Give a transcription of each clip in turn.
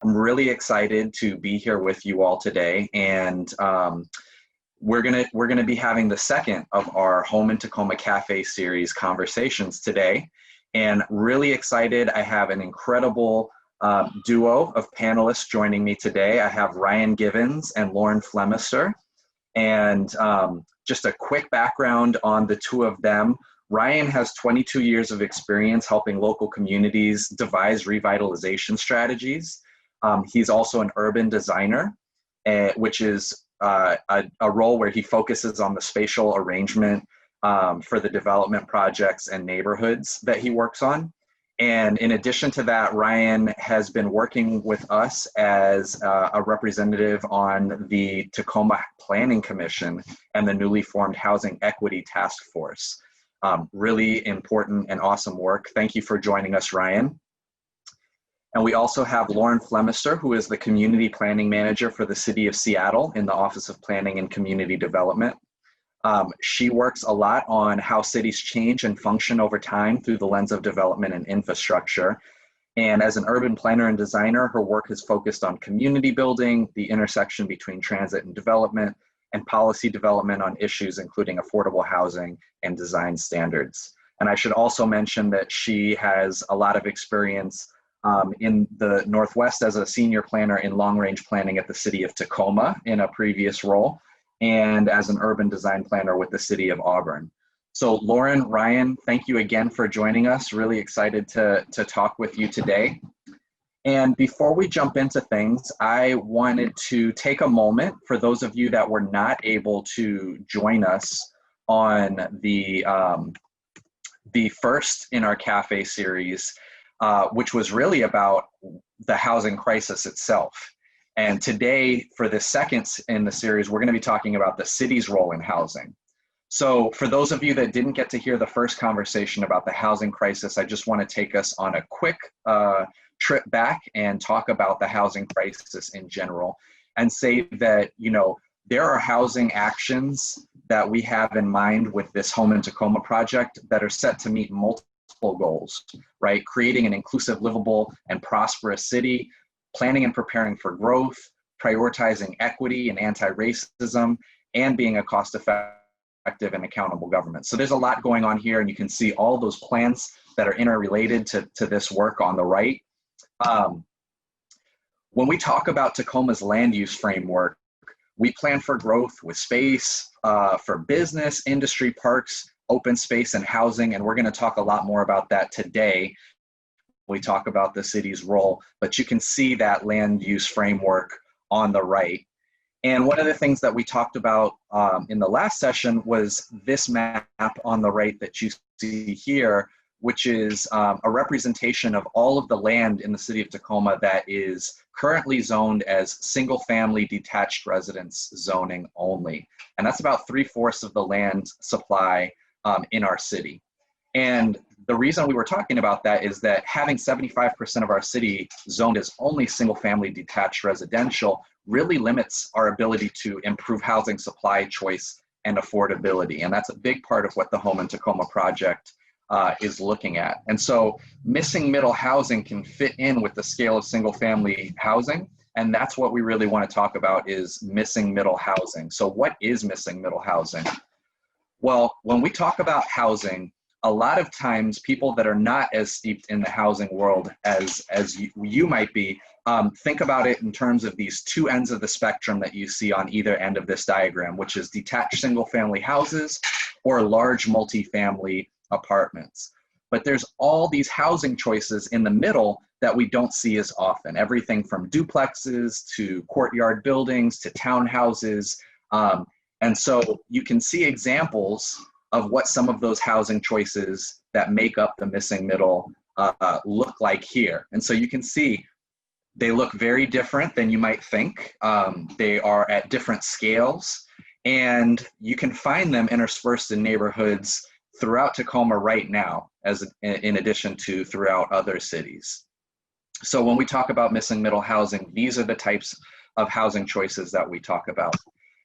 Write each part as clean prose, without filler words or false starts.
I'm really excited to be here with you all today, and we're gonna be having the second of our Home in Tacoma Cafe Series conversations today, and really excited. I have an incredible duo of panelists joining me today. I have Ryan Givens and Lauren Flemister, and just a quick background on the two of them. Ryan has 22 years of experience helping local communities devise revitalization strategies. He's also an urban designer, which is a role where he focuses on the spatial arrangement for the development projects and neighborhoods that he works on. And in addition to that, Ryan has been working with us as a representative on the Tacoma Planning Commission and the newly formed Housing Equity Task Force. Really important and awesome work. Thank you for joining us, Ryan. And we also have Lauren Flemister, who is the Community Planning Manager for the City of Seattle in the Office of Planning and Community Development. She works a lot on how cities change and function over time through the lens of development and infrastructure. And as an urban planner and designer, her work is focused on community building, the intersection between transit and development, and policy development on issues including affordable housing and design standards. And I should also mention that she has a lot of experience in the Northwest as a senior planner in long-range planning at the City of Tacoma in a previous role, and as an urban design planner with the City of Auburn. So Lauren, Ryan, thank you again for joining us. Really excited to talk with you today. And before we jump into things, I wanted to take a moment for those of you that were not able to join us on the first in our cafe series, which was really about the housing crisis itself. And today, for the second in the series, we're going to be talking about the city's role in housing. So for those of you that didn't get to hear the first conversation about the housing crisis, I just want to take us on a quick trip back and talk about the housing crisis in general and say that, you know, there are housing actions that we have in mind with this Home in Tacoma project that are set to meet multiple goals, right? Creating an inclusive, livable, and prosperous city, planning and preparing for growth, prioritizing equity and anti-racism, and being a cost-effective and accountable government. So there's a lot going on here, and you can see all those plans that are interrelated to this work on the right. When we talk about Tacoma's land use framework, we plan for growth with space, for business, industry, parks, open space, and housing, and we're going to talk a lot more about that today when we talk about the city's role, but you can see that land use framework on the right. And one of the things that we talked about in the last session was this map on the right that you see here, which is a representation of all of the land in the city of Tacoma that is currently zoned as single-family detached residence zoning only. And that's about 3/4 of the land supply in our city. And the reason we were talking about that is that having 75% of our city zoned as only single-family detached residential really limits our ability to improve housing supply choice and affordability. And that's a big part of what the Home in Tacoma project is looking at. And so missing middle housing can fit in with the scale of single-family housing. And that's what we really want to talk about is missing middle housing. So what is missing middle housing? Well, when we talk about housing, a lot of times people that are not as steeped in the housing world as you might be, think about it in terms of these two ends of the spectrum that you see on either end of this diagram, which is detached single-family houses or large multifamily apartments. But there's all these housing choices in the middle that we don't see as often. Everything from duplexes to courtyard buildings to townhouses. And so you can see examples of what some of those housing choices that make up the missing middle look like here. And so you can see they look very different than you might think. They are at different scales, and you can find them interspersed in neighborhoods throughout Tacoma right now, as in addition to throughout other cities. So when we talk about missing middle housing, these are the types of housing choices that we talk about.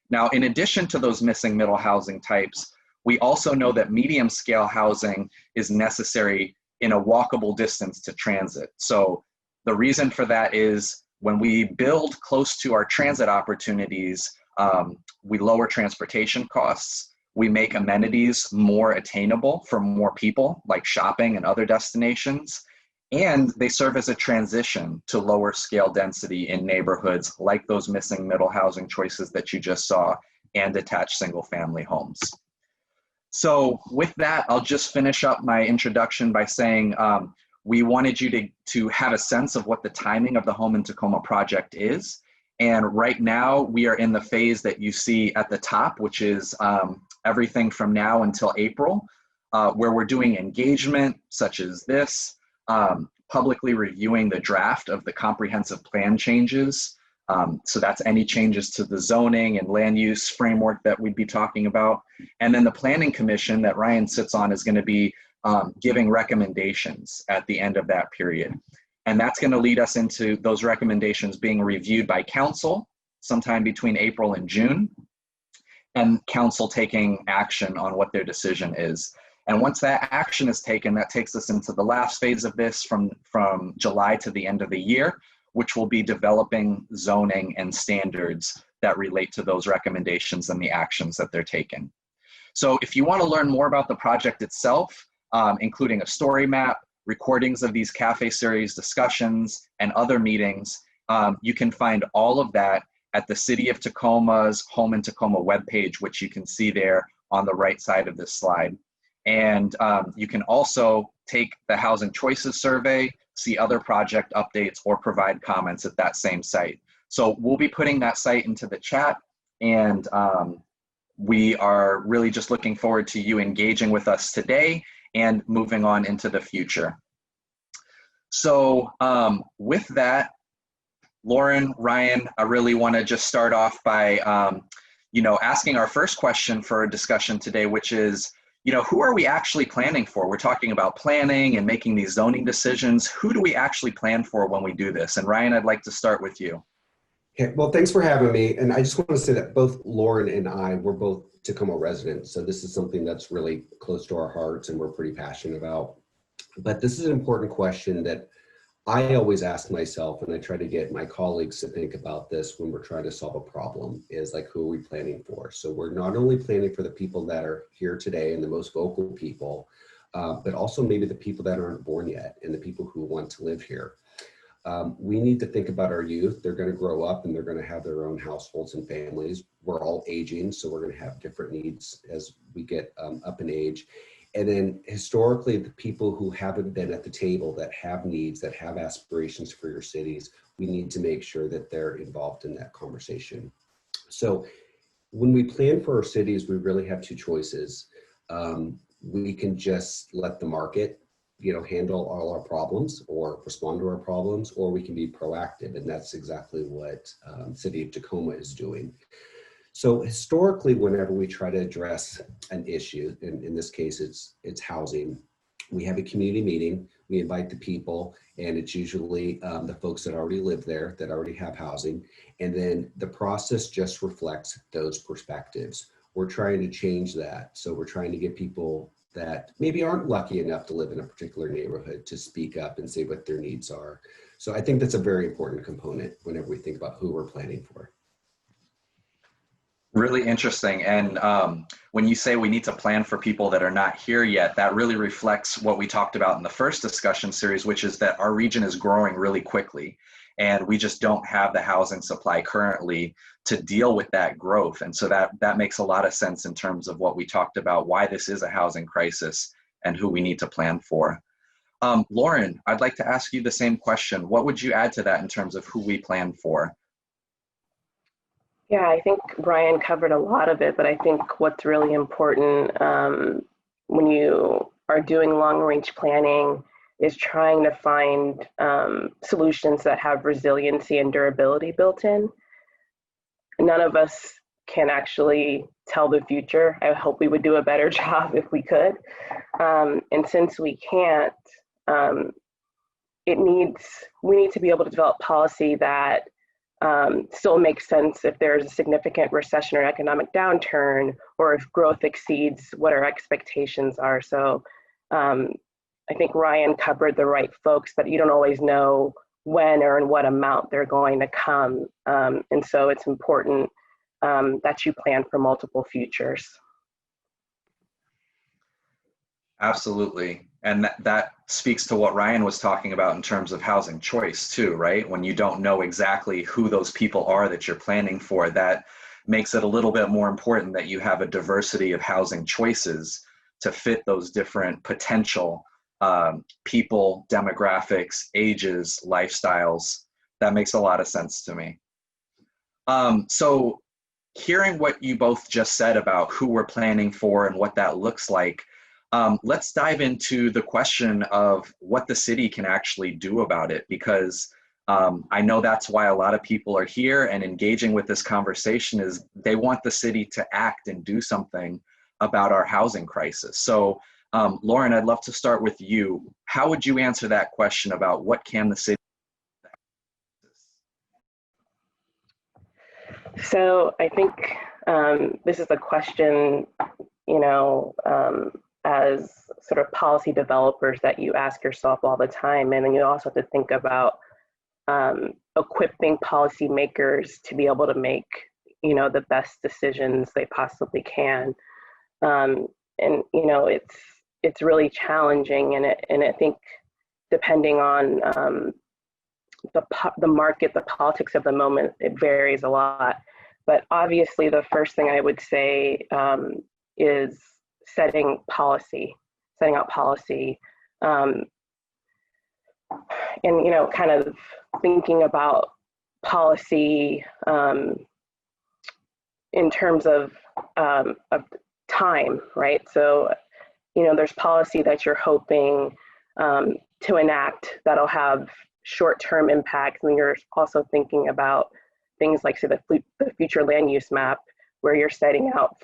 Now, in addition to those missing middle housing types, we also know that medium scale housing is necessary in a walkable distance to transit. So the reason for that is When we build close to our transit opportunities, we lower transportation costs. We make amenities more attainable for more people, like shopping and other destinations. And they serve as a transition to lower scale density in neighborhoods like those missing middle housing choices that you just saw, and detached single family homes. So with that, I'll just finish up my introduction by saying we wanted you to have a sense of what the timing of the Home in Tacoma project is. And right now we are in the phase that you see at the top, which is everything from now until April, where we're doing engagement such as this, publicly reviewing the draft of the comprehensive plan changes. So that's any changes to the zoning and land use framework that we'd be talking about. And then the Planning Commission that Ryan sits on is going to be giving recommendations at the end of that period. And that's going to lead us into those recommendations being reviewed by council sometime between April and June, and council taking action on what their decision is. And once that action is taken, that takes us into the last phase of this from July to the end of the year, which will be developing zoning and standards that relate to those recommendations and the actions that they're taking. So if you want to learn more about the project itself, including a story map, recordings of these Cafe Series discussions, and other meetings, you can find all of that at the City of Tacoma's Home in Tacoma webpage, which you can see there on the right side of this slide. And you can also take the Housing Choices Survey, see other project updates, or provide comments at that same site. So we'll be putting that site into the chat, and we are really just looking forward to you engaging with us today and moving on into the future. So with that, Lauren, Ryan, I really want to just start off by asking our first question for a discussion today, which is, who are we actually planning for? We're talking about planning and making these zoning decisions. Who do we actually plan for when we do this? And Ryan, I'd like to start with you. Okay, well, thanks for having me. And I just want to say that both Lauren and I, we're both Tacoma residents. So this is something that's really close to our hearts and we're pretty passionate about. But this is an important question that I always ask myself, and I try to get my colleagues to think about this when we're trying to solve a problem, is like, who are we planning for? So we're not only planning for the people that are here today and the most vocal people, but also maybe the people that aren't born yet and the people who want to live here. We need to think about our youth. They're going to grow up and they're going to have their own households and families. We're all aging, so we're going to have different needs as we get up in age. And then historically, the people who haven't been at the table, that have needs, that have aspirations for your cities, we need to make sure that they're involved in that conversation. So when we plan for our cities, we really have two choices. We can just let the market handle all our problems or respond to our problems, or we can be proactive. And that's exactly what City of Tacoma is doing. So historically, whenever we try to address an issue, and in this case, it's housing, we have a community meeting, we invite the people, and it's usually the folks that already live there, that already have housing, and then the process just reflects those perspectives. We're trying to change that. So we're trying to get people that maybe aren't lucky enough to live in a particular neighborhood to speak up and say what their needs are. So I think that's a very important component whenever we think about who we're planning for. Really interesting. And when you say we need to plan for people that are not here yet, that really reflects what we talked about in the first discussion series, which is that our region is growing really quickly. And we just don't have the housing supply currently to deal with that growth. And so that makes a lot of sense in terms of what we talked about, why this is a housing crisis and who we need to plan for. Lauren, I'd like to ask you the same question. What would you add to that in terms of who we plan for? Yeah, I think Brian covered a lot of it, but I think what's really important when you are doing long-range planning is trying to find solutions that have resiliency and durability built in. None of us can actually tell the future. I hope we would do a better job if we could. And since we can't, we need to be able to develop policy that still makes sense if there's a significant recession or economic downturn, or if growth exceeds what our expectations are. So I think Ryan covered the right folks, but you don't always know when or in what amount they're going to come. And so it's important that you plan for multiple futures. Absolutely. And that speaks to what Ryan was talking about in terms of housing choice too, right? When you don't know exactly who those people are that you're planning for, that makes it a little bit more important that you have a diversity of housing choices to fit those different potential people, demographics, ages, lifestyles. That makes a lot of sense to me. So hearing what you both just said about who we're planning for and what that looks like, let's dive into the question of what the city can actually do about it, because I know that's why a lot of people are here and engaging with this conversation is they want the city to act and do something about our housing crisis. So Lauren, I'd love to start with you. How would you answer that question about what can the city do? So I think this is a question, as sort of policy developers that you ask yourself all the time. And then you also have to think about equipping policymakers to be able to make, the best decisions they possibly can. And, it's really challenging. And I think depending on the market, the politics of the moment, it varies a lot. But obviously, the first thing I would say is setting out policy, and kind of thinking about policy in terms of time, right? So, there's policy that you're hoping to enact that'll have short-term impacts, and you're also thinking about things like, say, the future land use map, where you're setting out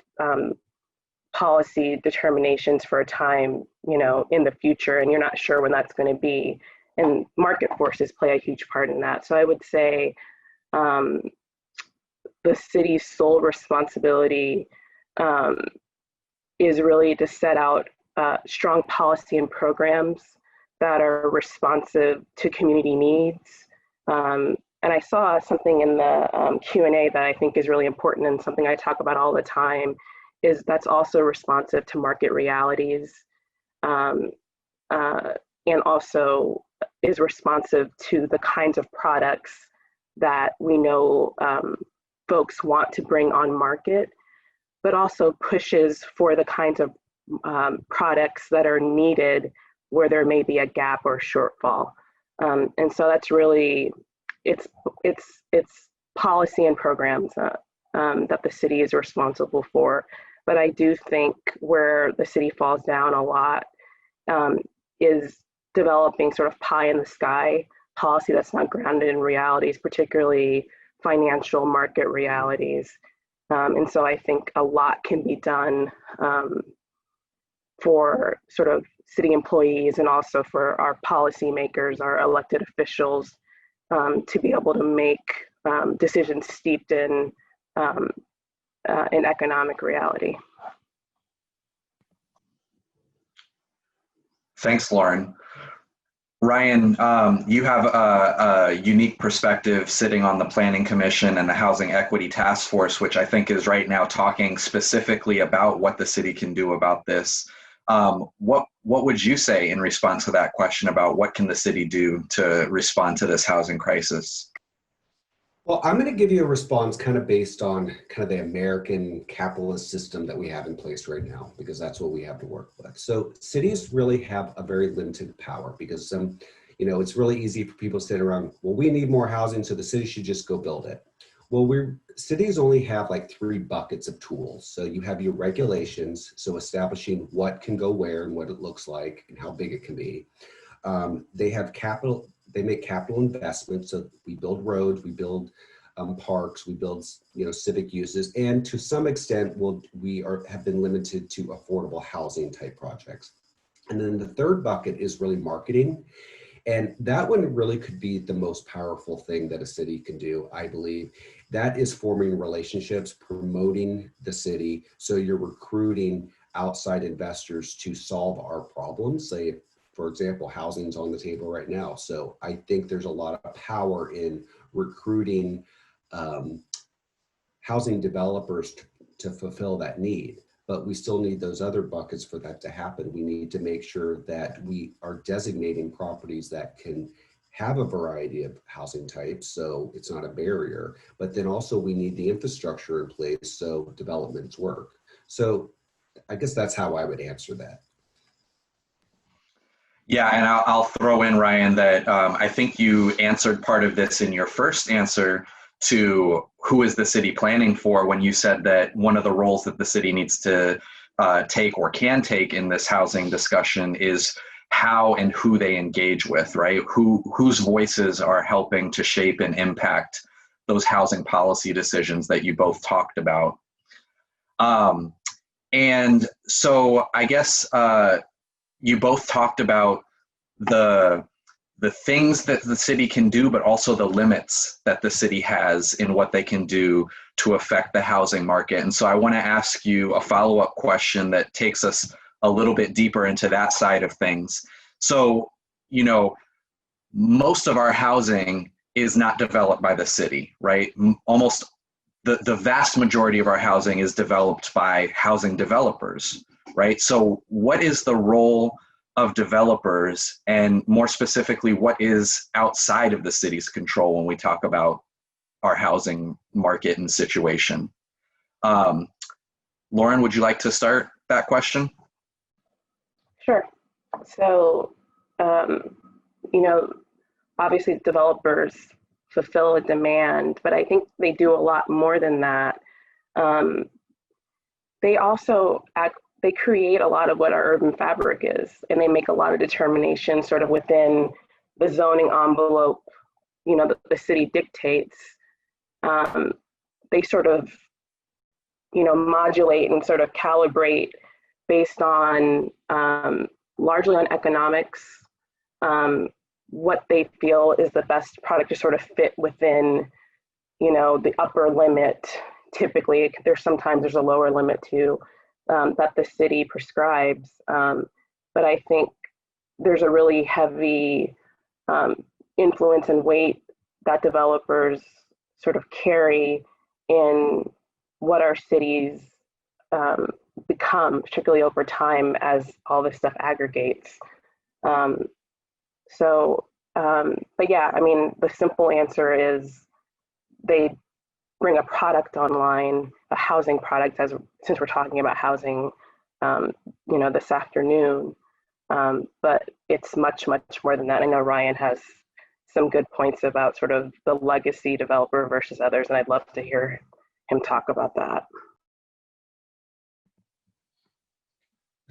policy determinations for a time, in the future, and you're not sure when that's going to be. And market forces play a huge part in that. So I would say the city's sole responsibility is really to set out strong policy and programs that are responsive to community needs. And I saw something in the Q&A that I think is really important and something I talk about all the time, is that's also responsive to market realities, and also is responsive to the kinds of products that we know folks want to bring on market, but also pushes for the kinds of products that are needed where there may be a gap or shortfall. And so that's really, it's policy and programs that the city is responsible for. But I do think where the city falls down a lot is developing sort of pie in the sky policy that's not grounded in realities, particularly financial market realities. And so I think a lot can be done for sort of city employees and also for our policymakers, our elected officials, to be able to make decisions steeped in economic reality. Thanks, Lauren. Ryan, you have a unique perspective sitting on the Planning Commission and the Housing Equity Task Force, which I think is right now talking specifically about what the city can do about this. What would you say in response to that question about what can the city do to respond to this housing crisis? Well, I'm going to give you a response kind of based on kind of the American capitalist system that we have in place right now, because that's what we have to work with. So cities really have a very limited power because, it's really easy for people to sit around, well, we need more housing, so the city should just go build it. Well, cities only have like 3 buckets of tools. So you have your regulations, so establishing what can go where and what it looks like and how big it can be. They have capital. They make capital investments. So we build roads, we build parks, we build civic uses, and to some extent, have been limited to affordable housing type projects. And then the third bucket is really marketing. And that one really could be the most powerful thing that a city can do, I believe. That is forming relationships, promoting the city. So you're recruiting outside investors to solve our problems. Say For example, housing's on the table right now. So I think there's a lot of power in recruiting housing developers to fulfill that need. But we still need those other buckets for that to happen. We need to make sure that we are designating properties that can have a variety of housing types, so it's not a barrier. But then also we need the infrastructure in place so developments work. So I guess that's how I would answer that. Yeah, and I'll throw in, Ryan, that I think you answered part of this in your first answer to who is the city planning for when you said that one of the roles that the city needs to take or can take in this housing discussion is how and who they engage with, right? Whose voices are helping to shape and impact those housing policy decisions that you both talked about. And so I guess you both talked about the things that the city can do, but also the limits that the city has in what they can do to affect the housing market. And so I want to ask you a follow-up question that takes us a little bit deeper into that side of things. So, you know, most of our housing is not developed by the city, right? Almost the vast majority of our housing is developed by housing developers, right? So what is the role of developers, and more specifically, what is outside of the city's control when we talk about our housing market and situation? Lauren, would you like to start that question? Sure. So, you know, obviously developers fulfill a demand, but I think they do a lot more than that. They also they create a lot of what our urban fabric is, and they make a lot of determinations sort of within the zoning envelope, you know, the city dictates. They sort of, you know, modulate and sort of calibrate based on largely on economics, what they feel is the best product to sort of fit within, you know, the upper limit. Typically, there's a lower limit too that the city prescribes. But I think there's a really heavy influence and weight that developers sort of carry in what our cities become, particularly over time as all this stuff aggregates. But yeah, I mean, the simple answer is they bring a product online, a housing product, since we're talking about housing, you know, this afternoon. But it's much, much more than that. I know Ryan has some good points about sort of the legacy developer versus others, and I'd love to hear him talk about that.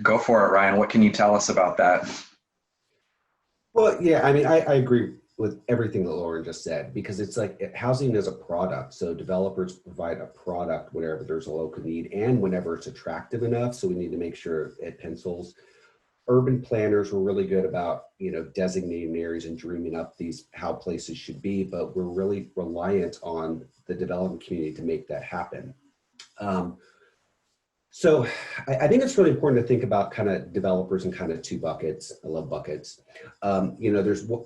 Go for it, Ryan. What can you tell us about that? Well, yeah, I mean, I agree with everything that Lauren just said, because it's like housing is a product. So developers provide a product whenever there's a local need and whenever it's attractive enough. So we need to make sure it pencils. Urban planners were really good about, you know, designating areas and dreaming up how places should be, but we're really reliant on the development community to make that happen. So I think it's really important to think about kind of developers in kind of two buckets. I love buckets. You know,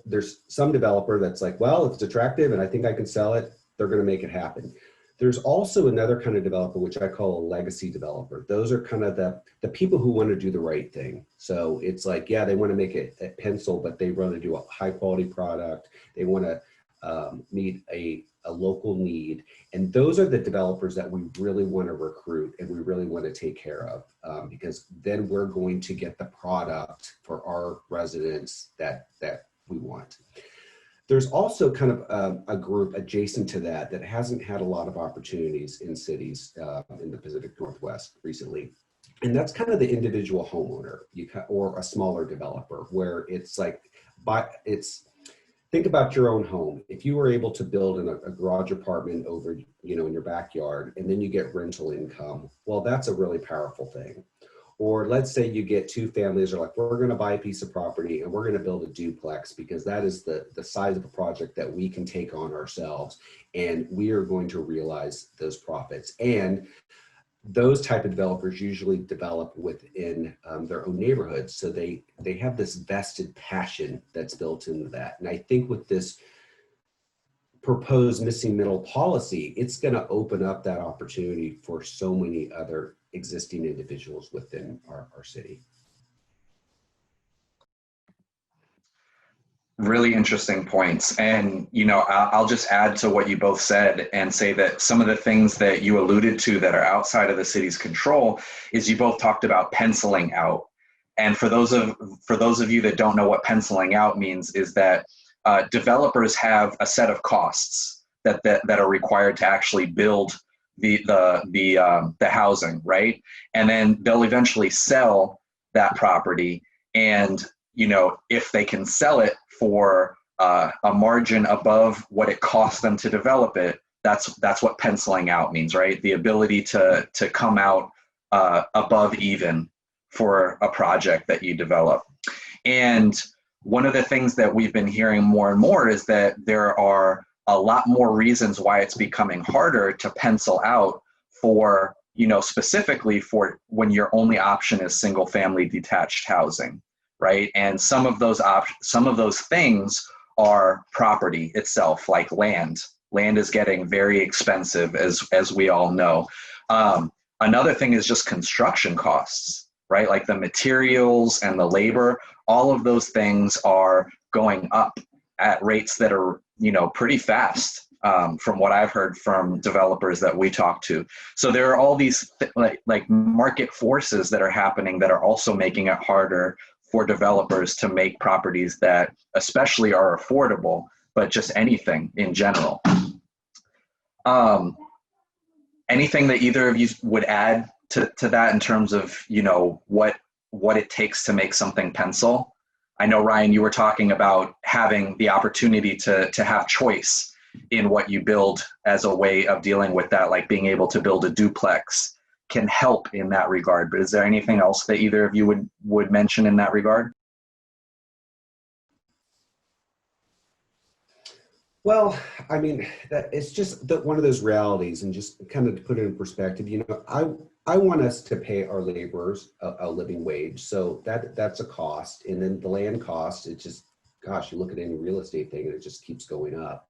there's some developer that's like, well, if it's attractive and I think I can sell it, they're going to make it happen. There's also another kind of developer, which I call a legacy developer. Those are kind of the people who want to do the right thing. So it's like, yeah, they want to make it a pencil, but they want to do a high quality product. They want to meet a local need. And those are the developers that we really want to recruit and we really want to take care of, because then we're going to get the product for our residents that we want. There's also kind of a group adjacent to that hasn't had a lot of opportunities in cities in the Pacific Northwest recently. And that's kind of the individual homeowner or a smaller developer, where it's like, think about your own home. If you were able to build a garage apartment over, you know, in your backyard, and then you get rental income, well, that's a really powerful thing. Or let's say you get two families are like, we're going to buy a piece of property and we're going to build a duplex because that is the size of a project that we can take on ourselves. And we are going to realize those profits. And those type of developers usually develop within their own neighborhoods. So they have this vested passion that's built into that. And I think with this proposed missing middle policy, it's going to open up that opportunity for so many other existing individuals within our city. Really interesting points. And, I'll just add to what you both said and say that some of the things that you alluded to that are outside of the city's control is you both talked about penciling out. And for those of you that don't know what penciling out means, is that developers have a set of costs that are required to actually build the housing, right? And then they'll eventually sell that property, and if they can sell it for a margin above what it costs them to develop it, that's what penciling out means, right? The ability to come out above even for a project that you develop. And one of the things that we've been hearing more and more is that there are a lot more reasons why it's becoming harder to pencil out for, specifically for when your only option is single family detached housing, right? And some of those things are property itself, like land. Land is getting very expensive, as we all know. Another thing is just construction costs, right? Like the materials and the labor, all of those things are going up at rates that are, pretty fast, from what I've heard from developers that we talk to. So there are all these like market forces that are happening that are also making it harder for developers to make properties that especially are affordable, but just anything in general. Anything that either of you would add to that in terms of, what it takes to make something pencil? I know, Ryan, you were talking about having the opportunity to have choice in what you build as a way of dealing with that, like being able to build a duplex can help in that regard. But is there anything else that either of you would mention in that regard? Well, I mean, it's just one of those realities, and just kind of to put it in perspective, I want us to pay our laborers a living wage. So that's a cost. And then the land cost, it just, gosh, you look at any real estate thing and it just keeps going up.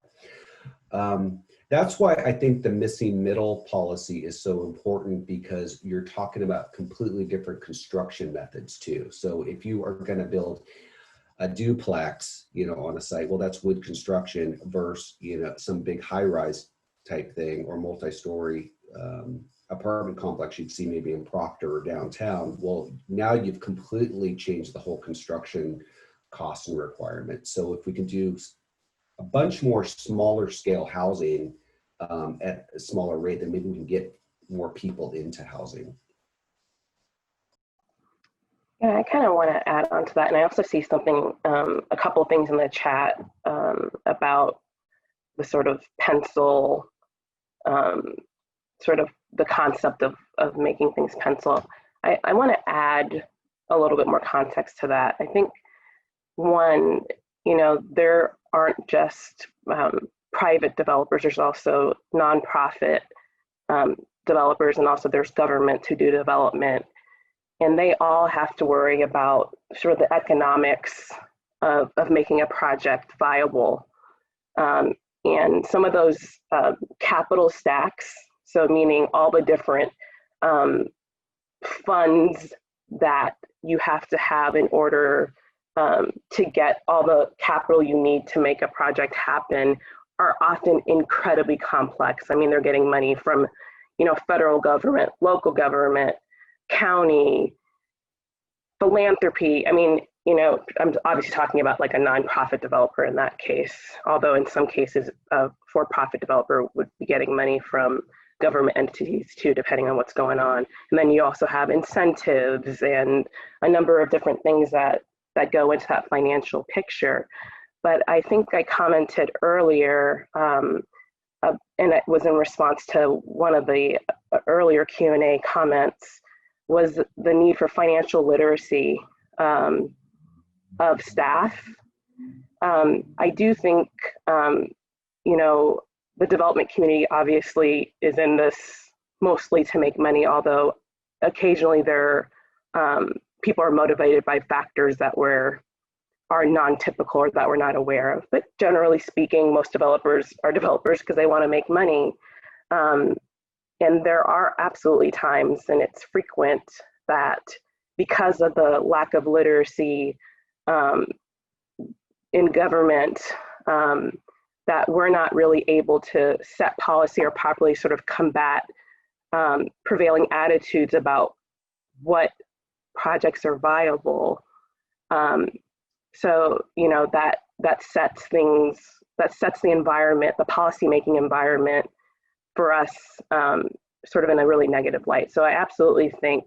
That's why I think the missing middle policy is so important, because you're talking about completely different construction methods too. So if you are going to build a duplex, on a site, well, that's wood construction versus, some big high-rise type thing, or multi-story apartment complex you'd see maybe in Proctor or downtown. Well, now you've completely changed the whole construction cost and requirements. So if we can do a bunch more smaller scale housing at a smaller rate, then maybe we can get more people into housing. Yeah, I kind of want to add on to that. And I also see something, a couple of things in the chat about the sort of pencil, sort of the concept of making things pencil. I want to add a little bit more context to that. I think, one, there aren't just private developers, there's also nonprofit developers, and also there's governments who do development. And they all have to worry about sort of the economics of making a project viable. And some of those capital stacks, so meaning all the different funds that you have to have in order to get all the capital you need to make a project happen, are often incredibly complex. I mean, they're getting money from, federal government, local government, county, philanthropy. I mean, I'm obviously talking about like a nonprofit developer in that case, although in some cases a for-profit developer would be getting money from government entities too, depending on what's going on. And then you also have incentives and a number of different things that go into that financial picture. But I think I commented earlier, and it was in response to one of the earlier Q&A comments, was the need for financial literacy of staff. I do think, the development community obviously is in this mostly to make money, although occasionally people are motivated by factors that are non-typical or that we're not aware of. But generally speaking, most developers are developers because they want to make money. And there are absolutely times, and it's frequent, that because of the lack of literacy in government, that we're not really able to set policy or properly sort of combat prevailing attitudes about what projects are viable. So, you know, that sets the environment, the policymaking environment for us sort of in a really negative light. So I absolutely think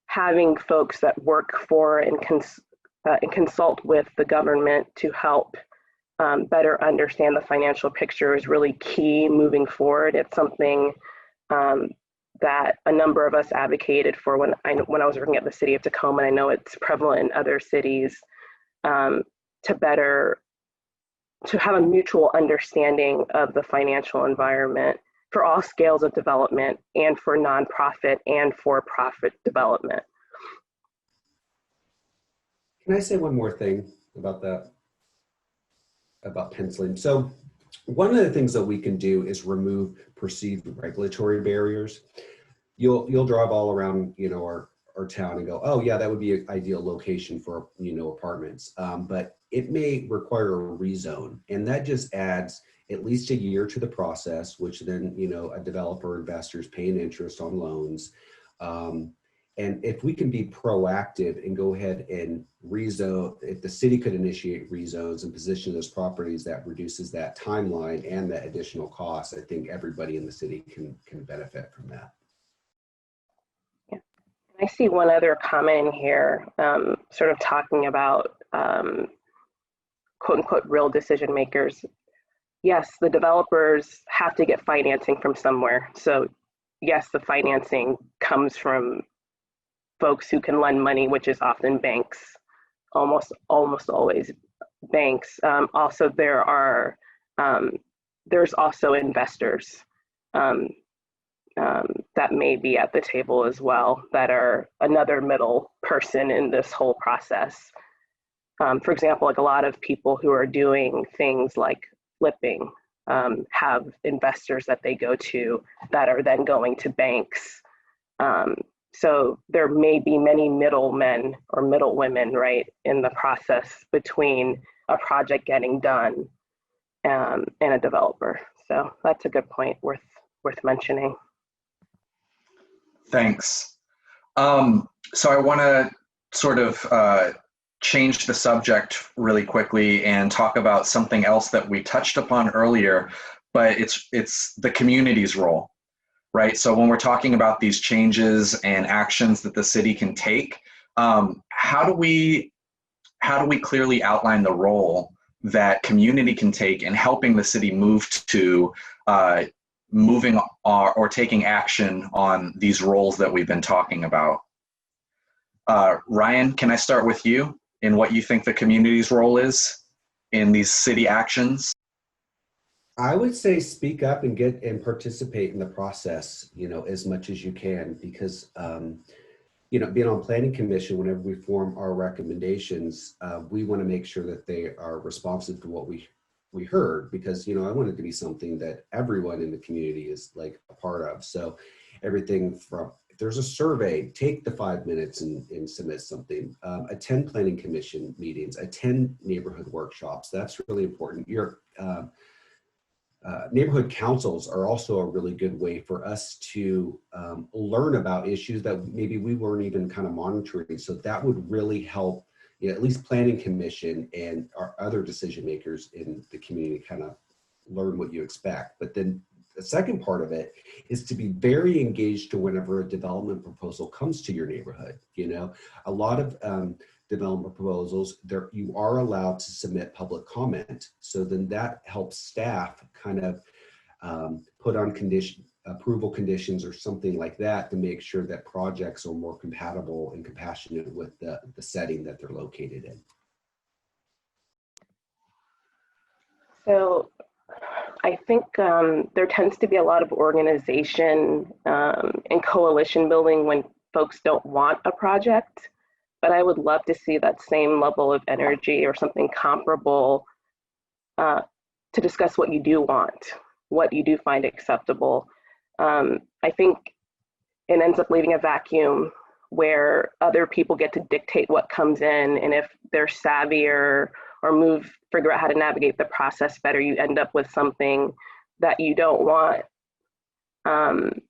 having folks that work for and consult with the government to help better understand the financial picture is really key moving forward. It's something that a number of us advocated for when I was working at the city of Tacoma, and I know it's prevalent in other cities, to have a mutual understanding of the financial environment for all scales of development and for nonprofit and for-profit development. Can I say one more thing about that, about penciling? So one of the things that we can do is remove perceived regulatory barriers. You'll drive all around, you know, our town and go, oh yeah, that would be an ideal location for, you know, apartments. But it may require a rezone, and that just adds at least a year to the process, which then, you know, a developer investor's paying interest on loans. And if we can be proactive and go ahead and rezone, if the city could initiate rezones and position those properties, that reduces that timeline and that additional cost. I think everybody in the city can benefit from that. Yeah. I see one other comment in here, sort of talking about quote unquote real decision makers. Yes, the developers have to get financing from somewhere. So yes, the financing comes from folks who can lend money, which is often banks, almost always banks. Also, there's also investors that may be at the table as well, that are another middle person in this whole process. For example, like a lot of people who are doing things like flipping have investors that they go to that are then going to banks. So there may be many middlemen or middlewomen, right, in the process between a project getting done and a developer. So that's a good point worth mentioning. Thanks. So I want to sort of change the subject really quickly and talk about something else that we touched upon earlier, but it's the community's role, right? So when we're talking about these changes and actions that the city can take, how do we clearly outline the role that community can take in helping the city move to moving or taking action on these roles that we've been talking about? Ryan, can I start with you in what you think the community's role is in these city actions? I would say speak up and get and participate in the process, you know, as much as you can, because, you know, being on planning commission, whenever we form our recommendations, we want to make sure that they are responsive to what we heard, because, you know, I want it to be something that everyone in the community is like a part of. So everything from, if there's a survey, take the 5 minutes and submit something, attend planning commission meetings, attend neighborhood workshops. That's really important. Your neighborhood councils are also a really good way for us to learn about issues that maybe we weren't even kind of monitoring. So that would really help, you know, at least planning commission and our other decision makers in the community kind of learn what you expect. But then the second part of it is to be very engaged to whenever a development proposal comes to your neighborhood. You know, a lot of development proposals, there you are allowed to submit public comment. So then that helps staff kind of put on approval conditions or something like that to make sure that projects are more compatible and compassionate with the setting that they're located in. So I think there tends to be a lot of organization and coalition building when folks don't want a project, but I would love to see that same level of energy or something comparable to discuss what you do want, what you do find acceptable. I think it ends up leaving a vacuum where other people get to dictate what comes in, and if they're savvier or figure out how to navigate the process better, you end up with something that you don't want. And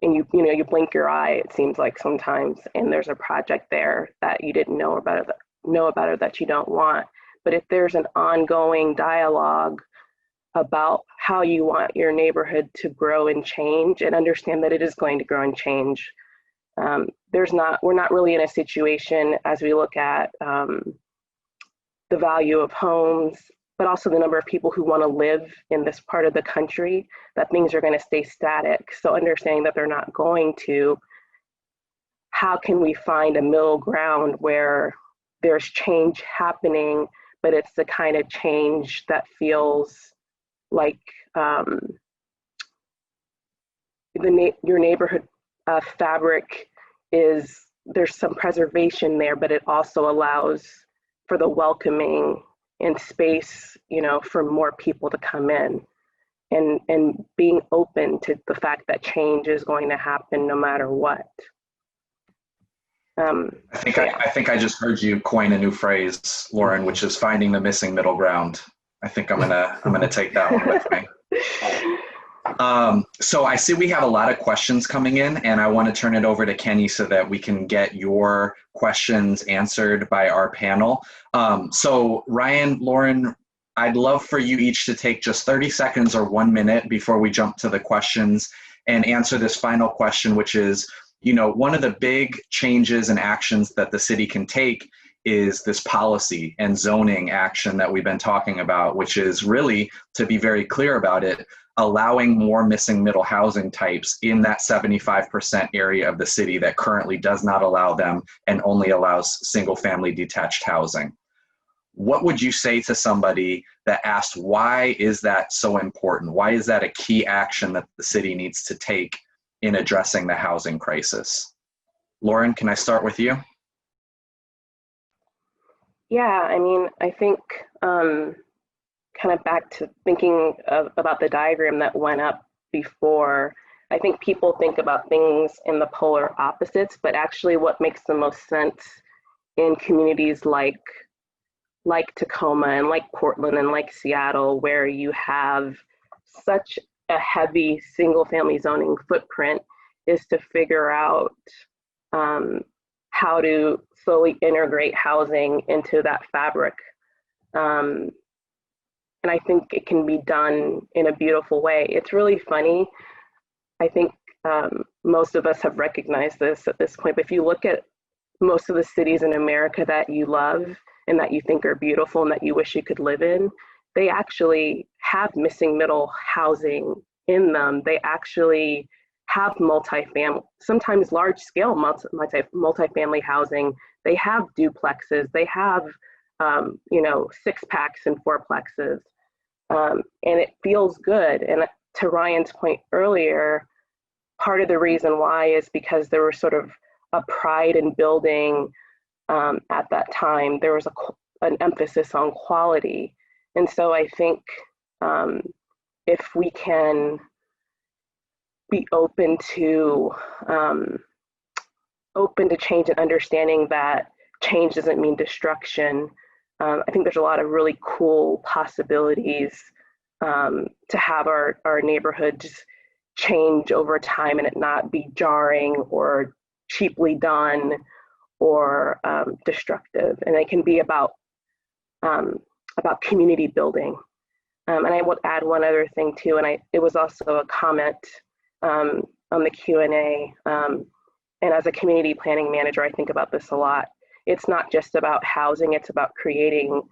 you blink your eye, it seems like sometimes, and there's a project there that you didn't know about or that you don't want. But if there's an ongoing dialogue about how you want your neighborhood to grow and change, and understand that it is going to grow and change, we're not really in a situation as we look at the value of homes, but also the number of people who want to live in this part of the country, that things are going to stay static. So understanding that they're not going to, how can we find a middle ground where there's change happening, but it's the kind of change that feels like your neighborhood fabric there's some preservation there, but it also allows for the welcoming and space, for more people to come in, and being open to the fact that change is going to happen no matter what. I think I just heard you coin a new phrase, Lauren, which is finding the missing middle ground. I think I'm gonna take that one with me. So I see we have a lot of questions coming in, and I want to turn it over to Kenny so that we can get your questions answered by our panel. So Ryan, Lauren, I'd love for you each to take just 30 seconds or 1 minute before we jump to the questions and answer this final question, which is, one of the big changes and actions that the city can take is this policy and zoning action that we've been talking about, which is really, to be very clear about it, allowing more missing middle housing types in that 75% area of the city that currently does not allow them and only allows single family detached housing. What would you say to somebody that asked, why is that so important? Why is that a key action that the city needs to take in addressing the housing crisis? Lauren, can I start with you? Yeah, I think kind of back to thinking about the diagram that went up before, I think people think about things in the polar opposites, but actually what makes the most sense in communities like Tacoma and like Portland and like Seattle, where you have such a heavy single family zoning footprint, is to figure out how to slowly integrate housing into that fabric. And I think it can be done in a beautiful way. It's really funny. I think most of us have recognized this at this point, but if you look at most of the cities in America that you love and that you think are beautiful and that you wish you could live in, they actually have missing middle housing in them. They actually have multifamily, sometimes large scale multifamily housing. They have duplexes, they have six packs and fourplexes, and it feels good. And to Ryan's point earlier, part of the reason why is because there was sort of a pride in building at that time. There was an emphasis on quality. And so I think if we can be open to change and understanding that change doesn't mean destruction, I think there's a lot of really cool possibilities to have our neighborhoods change over time and it not be jarring or cheaply done or destructive. And it can be about community building. And I would add one other thing too, and it was also a comment on the Q&A. And as a community planning manager, I think about this a lot. It's not just about housing, it's about creating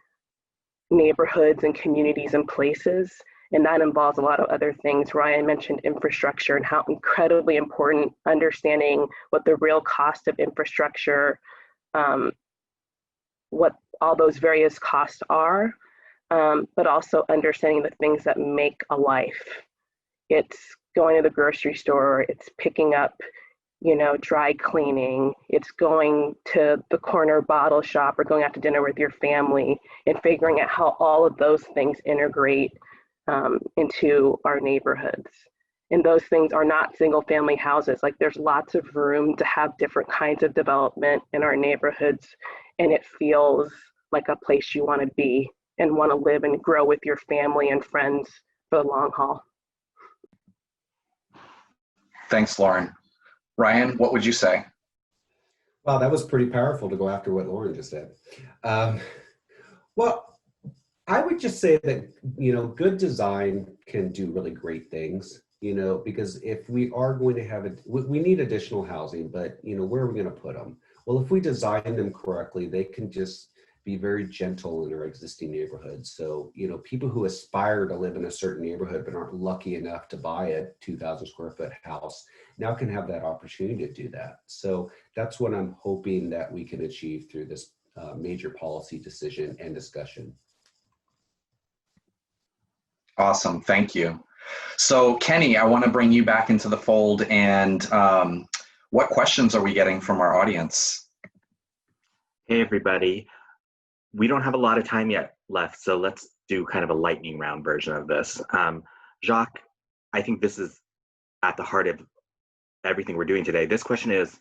neighborhoods and communities and places. And that involves a lot of other things. Ryan mentioned infrastructure and how incredibly important understanding what the real cost of infrastructure, what all those various costs are, but also understanding the things that make a life. It's going to the grocery store, it's picking up, dry cleaning, it's going to the corner bottle shop or going out to dinner with your family and figuring out how all of those things integrate into our neighborhoods. And those things are not single family houses. Like there's lots of room to have different kinds of development in our neighborhoods, and it feels like a place you want to be and want to live and grow with your family and friends for the long haul. Thanks, Lauren. Ryan, what would you say? Wow, that was pretty powerful to go after what Lauren just said. Well, I would just say that, good design can do really great things, because if we are going to have we need additional housing, but, where are we going to put them? Well, if we design them correctly, they can just be very gentle in our existing neighborhoods. So, people who aspire to live in a certain neighborhood but aren't lucky enough to buy a 2,000 square foot house now can have that opportunity to do that. So that's what I'm hoping that we can achieve through this major policy decision and discussion. Awesome, thank you. So Kenny, I want to bring you back into the fold, and what questions are we getting from our audience? Hey everybody. We don't have a lot of time yet left, so let's do kind of a lightning round version of this. Jacques, I think this is at the heart of everything we're doing today. This question is,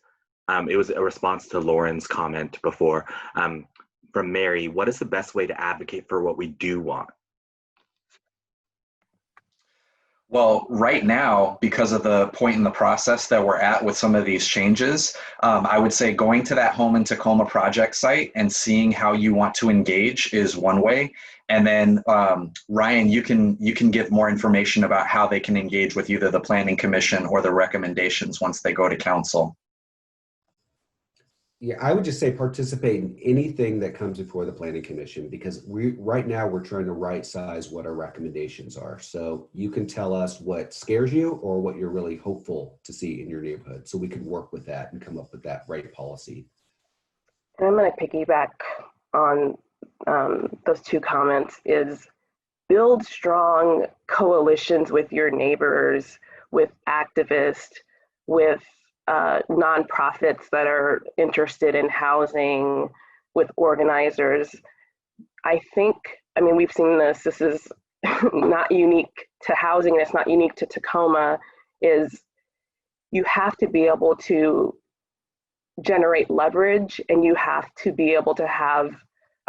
it was a response to Lauren's comment before, from Mary. What is the best way to advocate for what we do want? Well, right now, because of the point in the process that we're at with some of these changes, I would say going to that Home in Tacoma project site and seeing how you want to engage is one way. And then Ryan, you can give more information about how they can engage with either the Planning Commission or the recommendations once they go to council. Yeah, I would just say participate in anything that comes before the Planning Commission, because right now we're trying to right size what our recommendations are. So you can tell us what scares you or what you're really hopeful to see in your neighborhood, so we can work with that and come up with that right policy. And I'm going to piggyback on those two comments, is build strong coalitions with your neighbors, with activists, with nonprofits that are interested in housing, with organizers. I mean, we've seen this is not unique to housing, and it's not unique to Tacoma, is you have to be able to generate leverage, and you have to be able to have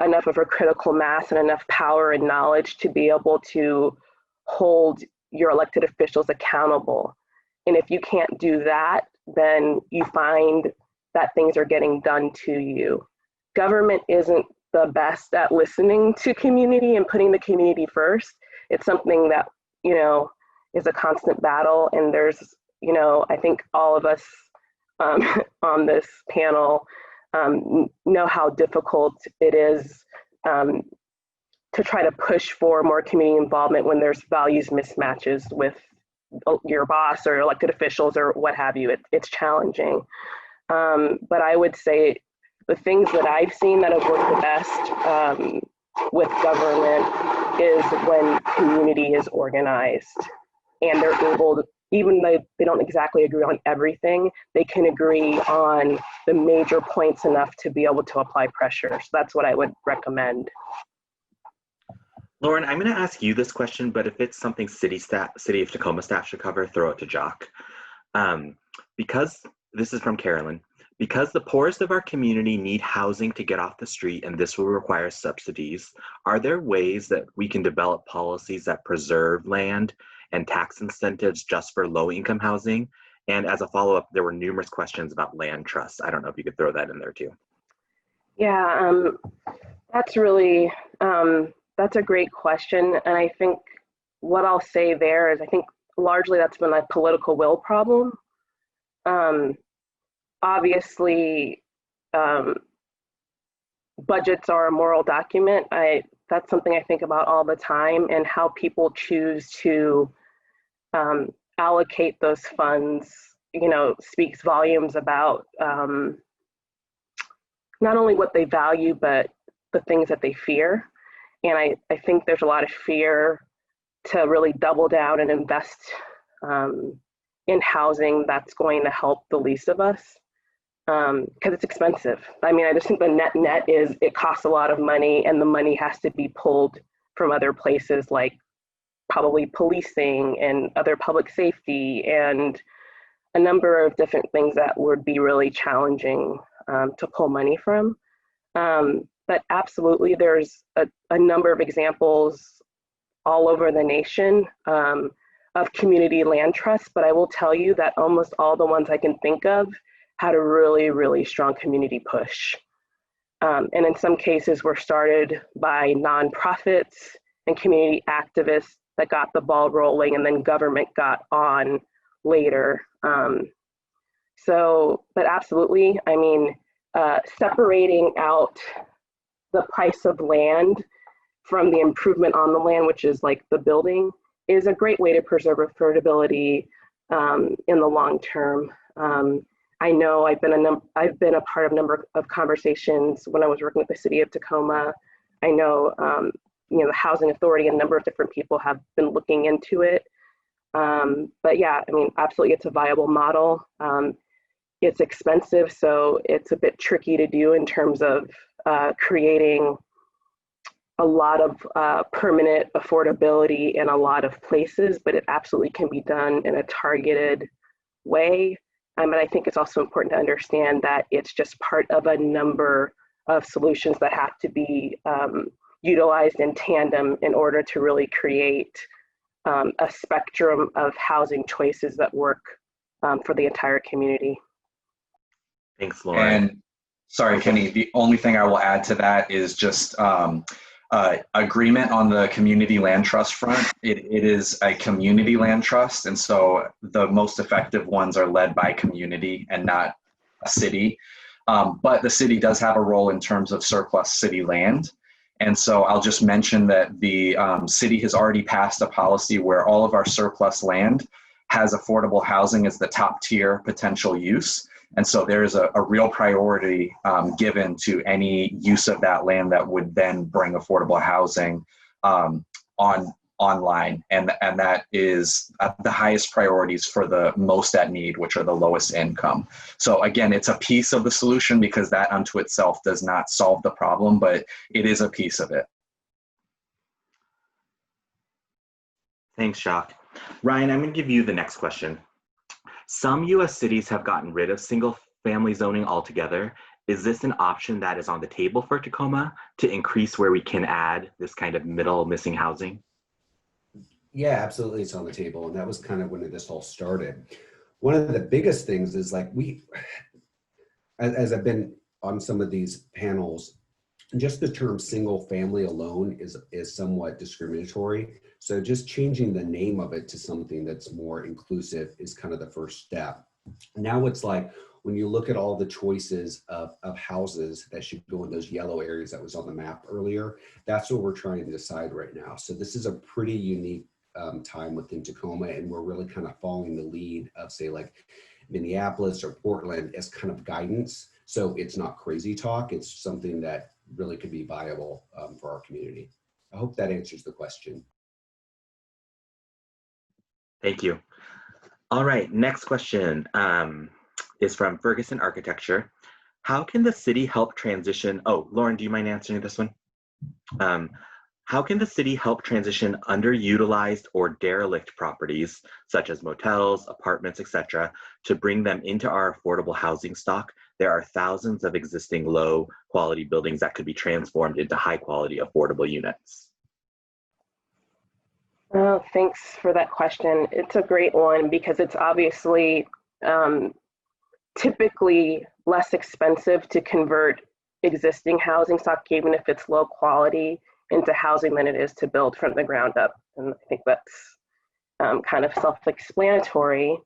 enough of a critical mass and enough power and knowledge to be able to hold your elected officials accountable. And if you can't do that, then you find that things are getting done to you. Government isn't the best at listening to community and putting the community first. It's something that, is a constant battle. And there's, I think all of us on this panel know how difficult it is to try to push for more community involvement when there's values mismatches with your boss or elected officials or what have you. It's challenging. But I would say the things that I've seen that have worked the best with government is when community is organized and they're able to, even though they don't exactly agree on everything, they can agree on the major points enough to be able to apply pressure. So that's what I would recommend. Lauren, I'm going to ask you this question, but if it's something City of Tacoma staff should cover, throw it to Jacques. Because this is from Carolyn. Because the poorest of our community need housing to get off the street, and this will require subsidies, are there ways that we can develop policies that preserve land and tax incentives just for low-income housing? And as a follow-up, there were numerous questions about land trusts. I don't know if you could throw that in there too. Yeah, that's really, that's a great question. And I think what I'll say there is I think largely that's been a political will problem. Obviously, budgets are a moral document. That's something I think about all the time, and how people choose to allocate those funds, speaks volumes about not only what they value, but the things that they fear. I think there's a lot of fear to really double down and invest in housing that's going to help the least of us, because it's expensive. I mean, I just think the net is it costs a lot of money, and the money has to be pulled from other places like probably policing and other public safety and a number of different things that would be really challenging to pull money from. But absolutely, there's a number of examples all over the nation of community land trusts, but I will tell you that almost all the ones I can think of had a really, really strong community push. And in some cases were started by nonprofits and community activists that got the ball rolling, and then government got on later. But absolutely, I mean, separating out the price of land from the improvement on the land, which is like the building, is a great way to preserve affordability in the long term. I know I've been a part of a number of conversations when I was working with the city of Tacoma. I know the Housing Authority and a number of different people have been looking into it. But yeah, I mean, absolutely, it's a viable model. It's expensive, so it's a bit tricky to do in terms of creating a lot of permanent affordability in a lot of places, but it absolutely can be done in a targeted way. But I think it's also important to understand that it's just part of a number of solutions that have to be utilized in tandem in order to really create a spectrum of housing choices that work for the entire community. Thanks, Lauren. And sorry, Kenny, the only thing I will add to that is just agreement on the community land trust front. It is a community land trust, and so the most effective ones are led by community and not a city. But the city does have a role in terms of surplus city land. And so I'll just mention that the city has already passed a policy where all of our surplus land has affordable housing as the top tier potential use. And so there's a real priority given to any use of that land that would then bring affordable housing online. And that is the highest priorities for the most at need, which are the lowest income. So again, it's a piece of the solution because that unto itself does not solve the problem, but it is a piece of it. Thanks, Jacques. Ryan, I'm going to give you the next question. Some U.S. cities have gotten rid of single-family zoning altogether. Is this an option that is on the table for Tacoma to increase where we can add this kind of middle missing housing? Yeah, absolutely, it's on the table, and that was kind of when this all started. One of the biggest things is like as I've been on some of these panels, just the term single family alone is somewhat discriminatory. So just changing the name of it to something that's more inclusive is kind of the first step. Now it's like when you look at all the choices of houses that should go in those yellow areas that was on the map earlier, that's what we're trying to decide right now. So this is a pretty unique time within Tacoma, and we're really kind of following the lead of, say, like Minneapolis or Portland as kind of guidance. So it's not crazy talk. It's something that really could be viable for our community. I hope that answers the question. Thank you. All right, next question is from Ferguson Architecture. How can the city help transition? Oh, Lauren, do you mind answering this one? How can the city help transition underutilized or derelict properties, such as motels, apartments, etc., to bring them into our affordable housing stock? There are thousands of existing low quality buildings that could be transformed into high quality affordable units. Oh, thanks for that question. It's a great one because it's obviously typically less expensive to convert existing housing stock, even if it's low quality, into housing than it is to build from the ground up. And I think that's kind of self-explanatory.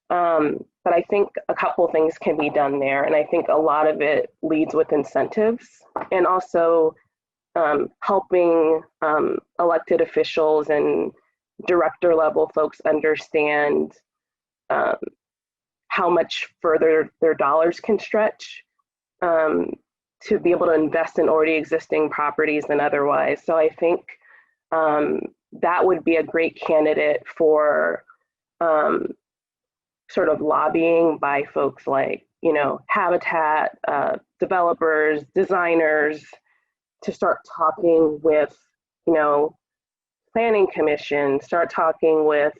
But I think a couple of things can be done there. And I think a lot of it leads with incentives and also helping elected officials and director level folks understand how much further their dollars can stretch to be able to invest in already existing properties than otherwise. So I think that would be a great candidate for sort of lobbying by folks like, you know, Habitat, developers, designers, to start talking with, you know, planning commission, start talking with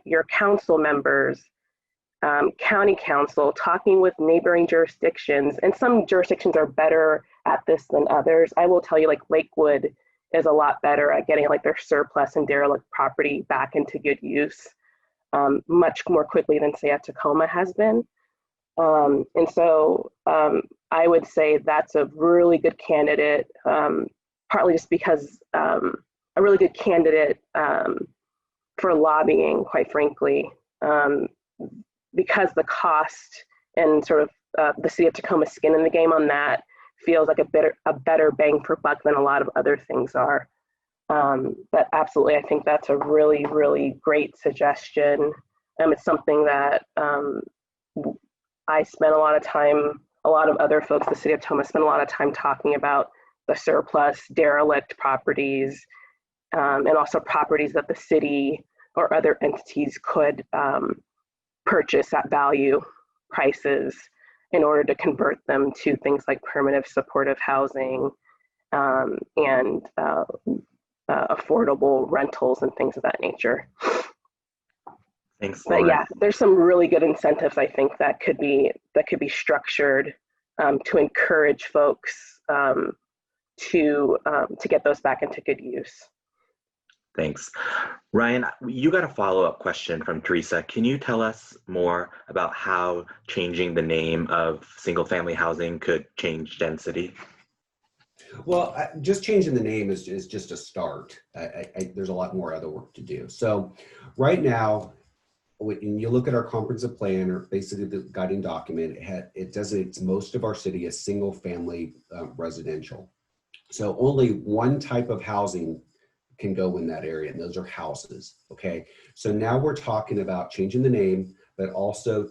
your council members, county council, talking with neighboring jurisdictions. And some jurisdictions are better at this than others. I will tell you, like Lakewood is a lot better at getting like their surplus and derelict property back into good use much more quickly than say at Tacoma has been. And so I would say that's a really good candidate, partly just because a really good candidate for lobbying, quite frankly, because the cost and sort of the city of Tacoma's skin in the game on that feels like a better bang for buck than a lot of other things are. But absolutely, I think that's a really, really great suggestion. It's something that I spent a lot of time, a lot of other folks, the city of Tacoma spent a lot of time talking about the surplus, derelict properties, and also properties that the city or other entities could purchase at value prices in order to convert them to things like permanent supportive housing and affordable rentals and things of that nature. Thanks, But Lauren. yeah, there's some really good incentives I think that could be structured to encourage folks to get those back into good use. Thanks. Ryan, you got a follow-up question from Teresa. Can you tell us more about how changing the name of single-family housing could change density? Well, just changing the name is just a start. There's a lot more other work to do. So right now, when you look at our comprehensive plan, or basically the guiding document, it designates most of our city as single family residential. So only one type of housing can go in that area, and those are houses. Okay, so now we're talking about changing the name, but also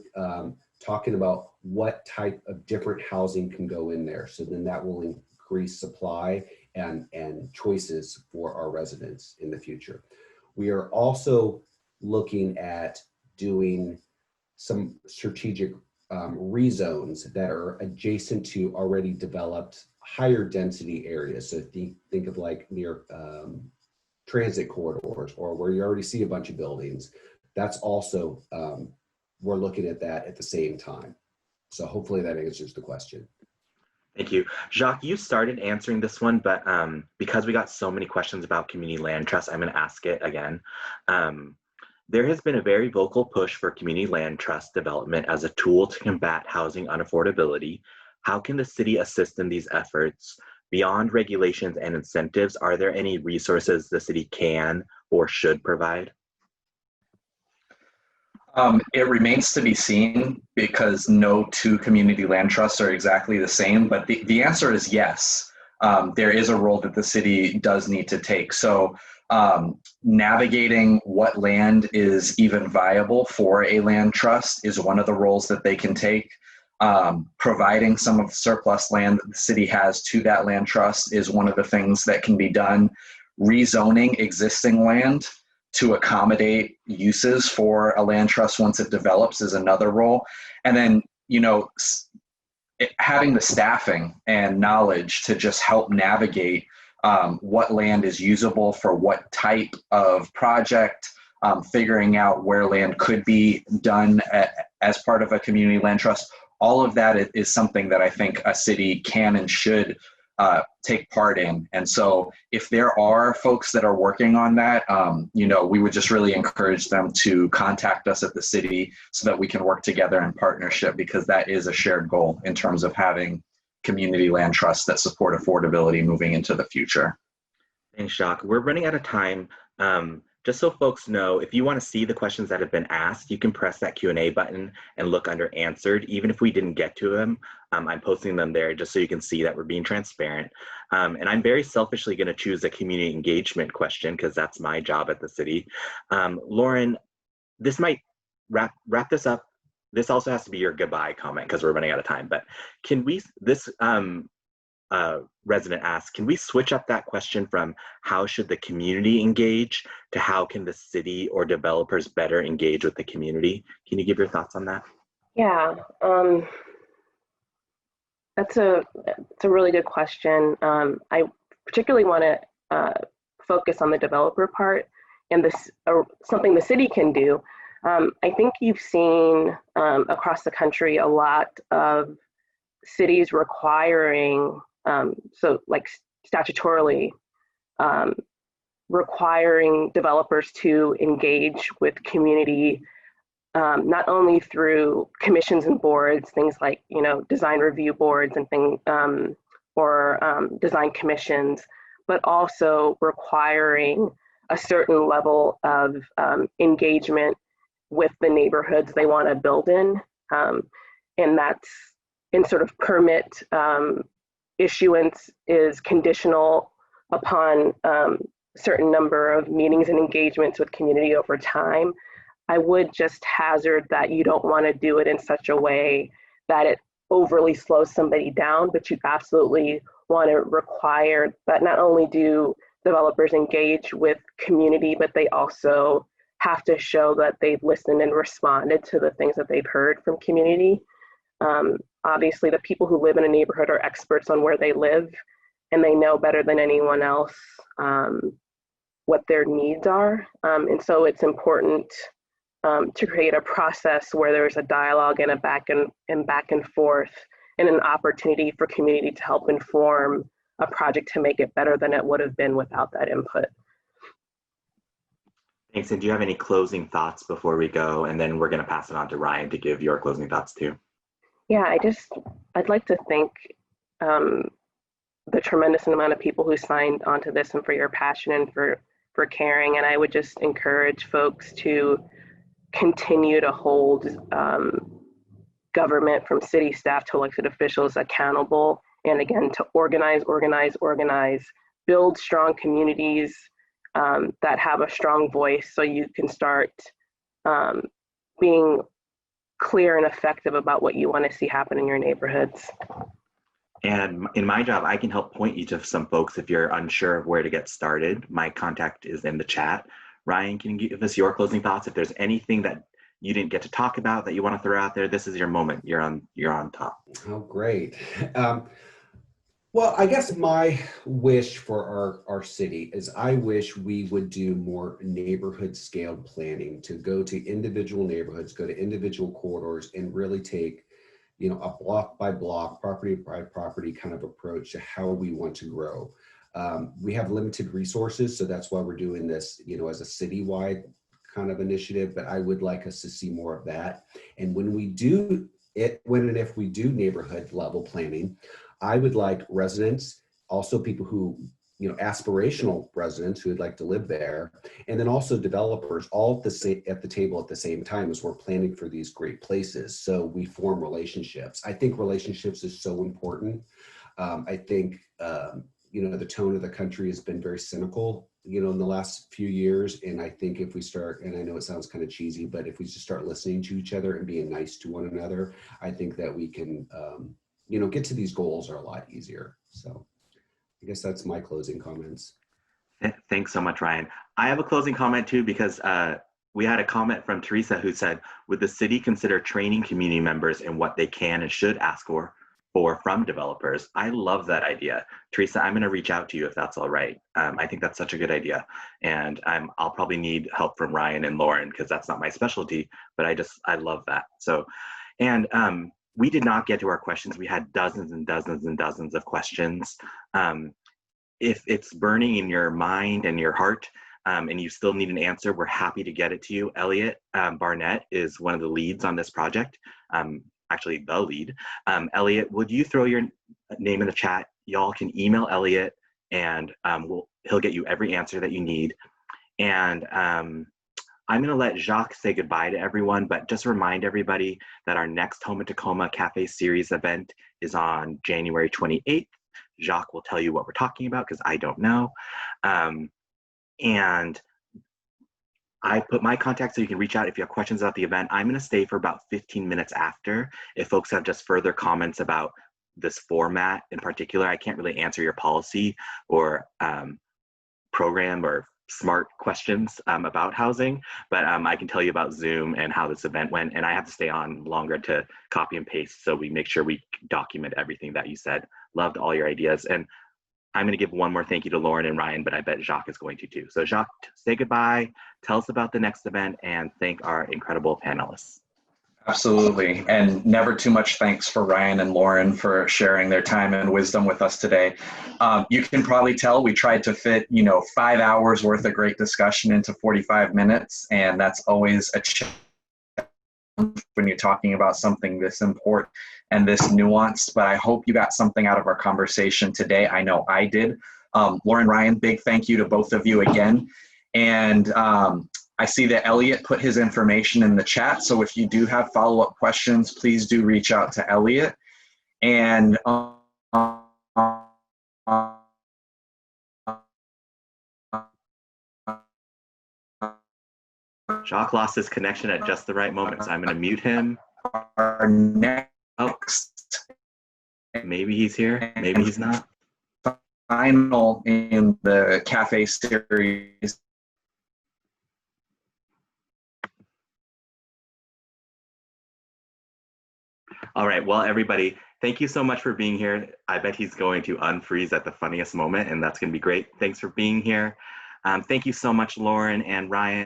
talking about what type of different housing can go in there. So then that will increase supply and choices for our residents in the future. We are also looking at doing some strategic rezones that are adjacent to already developed higher density areas. So think of like near transit corridors or where you already see a bunch of buildings. That's also, we're looking at that at the same time. So hopefully that answers the question. Thank you. Jacques, you started answering this one, but because we got so many questions about community land trust, I'm going to ask it again. There has been a very vocal push for community land trust development as a tool to combat housing unaffordability. How can the city assist in these efforts? Beyond regulations and incentives, are there any resources the city can or should provide? It remains to be seen because no two community land trusts are exactly the same, but the answer is yes. There is a role that the city does need to take. So navigating what land is even viable for a land trust is one of the roles that they can take. Providing some of the surplus land that the city has to that land trust is one of the things that can be done. Rezoning existing land to accommodate uses for a land trust once it develops is another role. And then, you know, having the staffing and knowledge to just help navigate what land is usable for what type of project, figuring out where land could be done as part of a community land trust. All of that is something that I think a city can and should take part in. And so if there are folks that are working on that, you know, we would just really encourage them to contact us at the city so that we can work together in partnership, because that is a shared goal in terms of having community land trusts that support affordability moving into the future. Thanks, Jacques. We're running out of time. Just so folks know, if you want to see the questions that have been asked, you can press that Q&A button and look under answered. Even if we didn't get to them, I'm posting them there just so you can see that we're being transparent. And I'm very selfishly going to choose a community engagement question because that's my job at the city. Lauren, this might wrap this up. This also has to be your goodbye comment because we're running out of time. But can we, resident asked, can we switch up that question from how should the community engage to how can the city or developers better engage with the community? Can you give your thoughts on that? Yeah, it's a really good question. I particularly want to focus on the developer part and this something the city can do. I think you've seen across the country a lot of cities requiring, so like statutorily, requiring developers to engage with community, not only through commissions and boards, things like, you know, design review boards and things, or design commissions, but also requiring a certain level of engagement with the neighborhoods they want to build in. And that's in sort of permit issuance is conditional upon certain number of meetings and engagements with community over time. I would just hazard that you don't want to do it in such a way that it overly slows somebody down, but you absolutely want to require that not only do developers engage with community, but they also have to show that they've listened and responded to the things that they've heard from community. Obviously, the people who live in a neighborhood are experts on where they live, and they know better than anyone else what their needs are. And so it's important to create a process where there's a dialogue and a back and forth and an opportunity for community to help inform a project to make it better than it would have been without that input. Thanks. And do you have any closing thoughts before we go? And then we're going to pass it on to Ryan to give your closing thoughts too. Yeah, I'd like to thank the tremendous amount of people who signed onto this and for your passion and for caring. And I would just encourage folks to continue to hold government, from city staff to elected officials, accountable. And again, to organize, build strong communities that have a strong voice, so you can start being clear and effective about what you want to see happen in your neighborhoods. And in my job, I can help point you to some folks if you're unsure of where to get started. My contact is in the chat. Ryan, can you give us your closing thoughts? If there's anything that you didn't get to talk about that you want to throw out there, this is your moment. You're on top. Oh, great. Well, I guess my wish for our city is I wish we would do more neighborhood scaled planning, to go to individual neighborhoods, go to individual corridors, and really take, you know, a block by block, property by property kind of approach to how we want to grow. We have limited resources, so that's why we're doing this, you know, as a citywide kind of initiative, but I would like us to see more of that. And when we do it, when and if we do neighborhood level planning, I would like residents, also people who, you know, aspirational residents who would like to live there, and then also developers, all at the table at the same time as we're planning for these great places. So we form relationships. I think relationships is so important. I think, you know, the tone of the country has been very cynical, you know, in the last few years. And I think if we start, and I know it sounds kind of cheesy, but if we just start listening to each other and being nice to one another, I think that we can, you know, get to these goals are a lot easier. So I guess that's my closing comments. Thanks so much, Ryan. I have a closing comment too, because we had a comment from Teresa who said, would the city consider training community members in what they can and should ask for from developers? I love that idea. Teresa, I'm going to reach out to you if that's all right. I think that's such a good idea. And I'll probably need help from Ryan and Lauren, because that's not my specialty, but I love that. So, and we did not get to our questions. We had dozens and dozens and dozens of questions. If it's burning in your mind and your heart, and you still need an answer, we're happy to get it to you. Elliot Barnett is one of the leads on this project, actually the lead. Elliot, would you throw your name in the chat? Y'all can email Elliot, and he'll get you every answer that you need. And I'm going to let Jacques say goodbye to everyone, but just remind everybody that our next Home in Tacoma Café Series event is on January 28th. Jacques will tell you what we're talking about, because I don't know. And I put my contact so you can reach out if you have questions about the event. I'm going to stay for about 15 minutes after, if folks have just further comments about this format in particular. I can't really answer your policy or program or smart questions about housing, but I can tell you about Zoom and how this event went, and I have to stay on longer to copy and paste, so we make sure we document everything that you said. Loved all your ideas, and I'm going to give one more thank you to Lauren and Ryan, but I bet Jacques is going to too. So Jacques, say goodbye, tell us about the next event, and thank our incredible panelists. Absolutely. And never too much thanks for Ryan and Lauren for sharing their time and wisdom with us today. You can probably tell we tried to fit, 5 hours worth of great discussion into 45 minutes. And that's always a challenge when you're talking about something this important and this nuanced. But I hope you got something out of our conversation today. I know I did. Lauren, Ryan, big thank you to both of you again. And I see that Elliot put his information in the chat. So if you do have follow-up questions, please do reach out to Elliot. And Jacques lost his connection at just the right moment, so I'm going to mute him. our next, Maybe he's here, maybe he's not. final in the Cafe Series. All right, well, everybody, thank you so much for being here. I bet he's going to unfreeze at the funniest moment, and that's going to be great. Thanks for being here. Thank you so much, Lauren and Ryan.